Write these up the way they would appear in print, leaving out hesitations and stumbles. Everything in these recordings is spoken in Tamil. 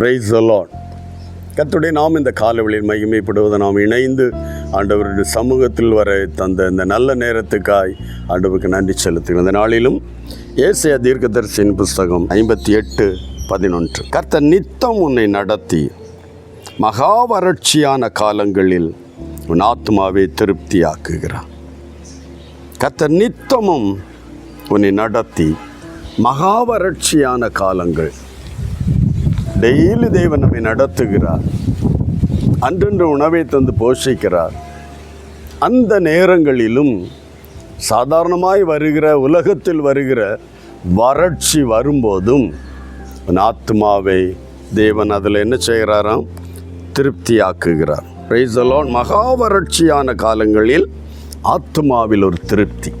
Praise the Lord. கர்த்தருடைய நாம் இந்த காலவெளியில் மகிமைப்படுவதை நாம் இணைந்து ஆண்டவருடைய சமூகத்தில் வர தந்த இந்த நல்ல நேரத்துக்காய் ஆண்டவருக்கு நன்றி செலுத்துகிறோம். இந்த நாளிலும் ஏசாயா தீர்க்கதரிசியின் புஸ்தகம் 58:11. கர்த்தர் நித்தம் உன்னை நடத்தி மகா வறட்சியான காலங்களில் உன் ஆத்மாவை திருப்தியாக்குகிறார். கர்த்தர் நித்தமும் உன்னை நடத்தி மகா வறட்சியான காலங்கள், டெய்லி தேவன் நம்மை நடத்துகிறார், அன்றென்று உணவை தந்து போஷிக்கிறார். அந்த நேரங்களிலும் சாதாரணமாய் வருகிற உலகத்தில் வருகிற வறட்சி வரும்போதும் உன் ஆத்மாவை தேவன் அதில் என்ன செய்கிறாராம்? திருப்தியாக்குகிறார். Praise the Lord. மகா வறட்சியான காலங்களில் ஆத்மாவில் ஒரு திருப்தி.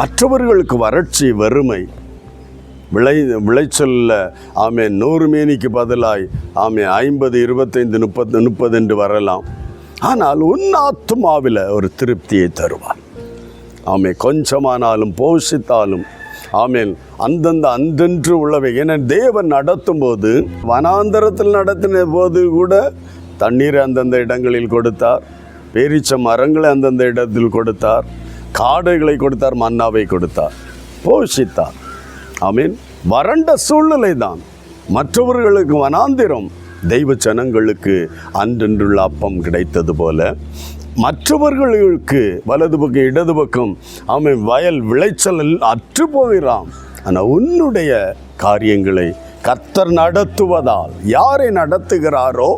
மற்றவர்களுக்கு வறட்சி, வறுமை, விளைச்சலில் 100 மேனிக்கு பதிலாய் 50, 25, 30 என்று வரலாம். ஆனால் உன் ஆத்மாவில் ஒரு திருப்தியை தருவார். கொஞ்சமானாலும் போஷித்தாலும் அன்றென்று உள்ளவை. என தேவன் நடத்தும் போது, வனாந்தரத்தில் நடத்தின போது கூட தண்ணீரை அந்தந்த இடங்களில் கொடுத்தார், பேரீச்ச மரங்களை அந்தந்த இடத்தில் கொடுத்தார், காடுகளை கொடுத்தார், மன்னாவை கொடுத்தார், போஷித்தார். வறண்ட சூழ்நிலை தான் மற்றவர்களுக்கு வனாந்திரம், தெய்வ ஜனங்களுக்கு அன்றென்றுள்ள அப்பம் கிடைத்தது போல மற்றவர்களுக்கு வலது பக்கம் இடது பக்கம் வயல் விளைச்சலில் அற்று போகிறான். ஆனால் உன்னுடைய காரியங்களை கர்த்தர் நடத்துவதால், யாரை நடத்துகிறாரோ,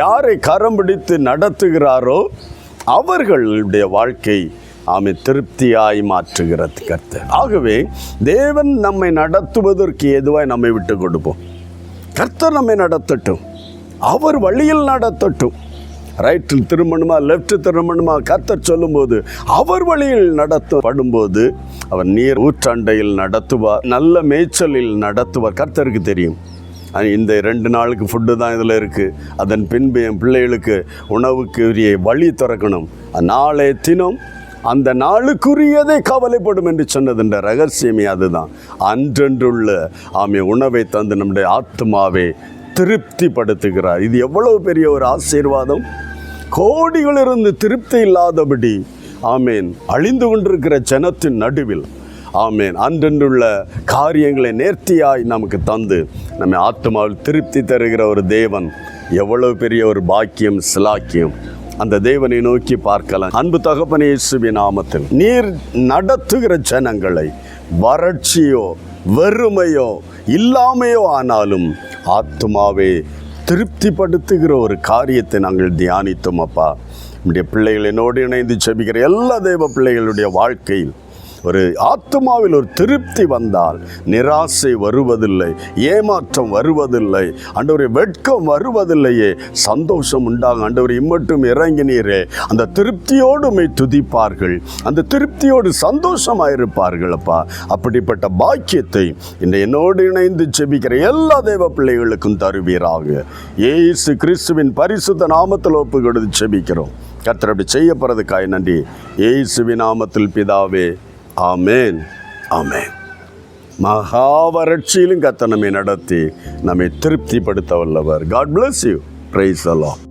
யாரை கரம் பிடித்து நடத்துகிறாரோ அவர்களுடைய வாழ்க்கை திருப்தியாய் மாற்றுகிறது கர்த்தர். ஆகவே தேவன் நம்மை நடத்துவதற்கு ஏதுவாய் நம்மை விட்டு கொடுப்போம். கர்த்தர் நம்மை நடத்தட்டும், அவர் வழியில் நடத்தட்டும். ரைட்டில் திரும்பணுமா, லெஃப்ட் திரும்பணுமா, கர்த்தர் சொல்லும்போது அவர் வழியில் நடத்தப்படும்போது அவர் நீர் ஊற்றண்டையில் நடத்துவார், நல்ல மேய்ச்சலில் நடத்துவார். கர்த்தருக்கு தெரியும் இந்த 2 நாளுக்கு ஃபுட்டு தான் இதில் இருக்குது, அதன் பின்பு என் பிள்ளைகளுக்கு உணவுக்கு உரிய வழி திறக்கணும், நாளே தினம் அந்த நாளுக்குரியதை கவலைப்படும் என்று சொன்னதுன்ற ரகசியமே அதுதான். அன்றென்றுள்ள உணவை தந்து நம்முடைய ஆத்மாவை திருப்திப்படுத்துகிறார். இது எவ்வளவு பெரிய ஒரு ஆசீர்வாதம்! கோடிகளிலிருந்து திருப்தி இல்லாதபடி அழிந்து கொண்டிருக்கிற ஜனத்தின் நடுவில் அன்றென்றுள்ள காரியங்களை நேர்த்தியாய் நமக்கு தந்து நம்ம ஆத்மாவில் திருப்தி தருகிற ஒரு தேவன் எவ்வளவு பெரிய ஒரு பாக்கியம், சிலாக்கியம்! அந்த தேவனை நோக்கி பார்க்கலாம். அன்பு தகப்பனே, இயேசுவின் நாமத்தில் நீர் நடத்துகிற ஜனங்களை வறட்சியோ வறுமையோ இல்லாமையோ ஆனாலும் ஆத்மாவே திருப்திப்படுத்துகிற ஒரு காரியத்தை நாங்கள் தியானித்தோம். அப்பா, நம்முடைய பிள்ளைகள் என்னோடு இணைந்து ஜெபிக்கிற எல்லா தேவ பிள்ளைகளுடைய வாழ்க்கையில் ஒரு ஆத்மாவில் ஒரு திருப்தி வந்தால் நிராசை வருவதில்லை, ஏமாற்றம் வருவதில்லை, ஆண்டவரே வெட்கம் வருவதில்லையே, சந்தோஷம் உண்டாகும். ஆண்டவரே இம்மட்டும் இறங்கினீரே, அந்த திருப்தியோடு உம்மை துதிப்பார்கள், அந்த திருப்தியோடு சந்தோஷமாயிருப்பார்கள். அப்பா, அப்படிப்பட்ட பாக்கியத்தை இந்த என்னோடு இணைந்து ஜெபிக்கிற எல்லா தேவ பிள்ளைகளுக்கும் தருவீராக. இயேசு கிறிஸ்துவின் பரிசுத்த நாமத்தில் ஒப்பு கொடுத்து ஜெபிக்கிறோம். கர்த்தர் அப்படி செய்யப்படுறதுக்காய் நன்றி. இயேசுவின் நாமத்தில் பிதாவே, ஆமேன், ஆமேன். மகா வறட்சியிலும் கர்த்தர் நம்மை நடத்தி நம்மை திருப்திப்படுத்த வல்லவர். God bless you. Praise the Lord.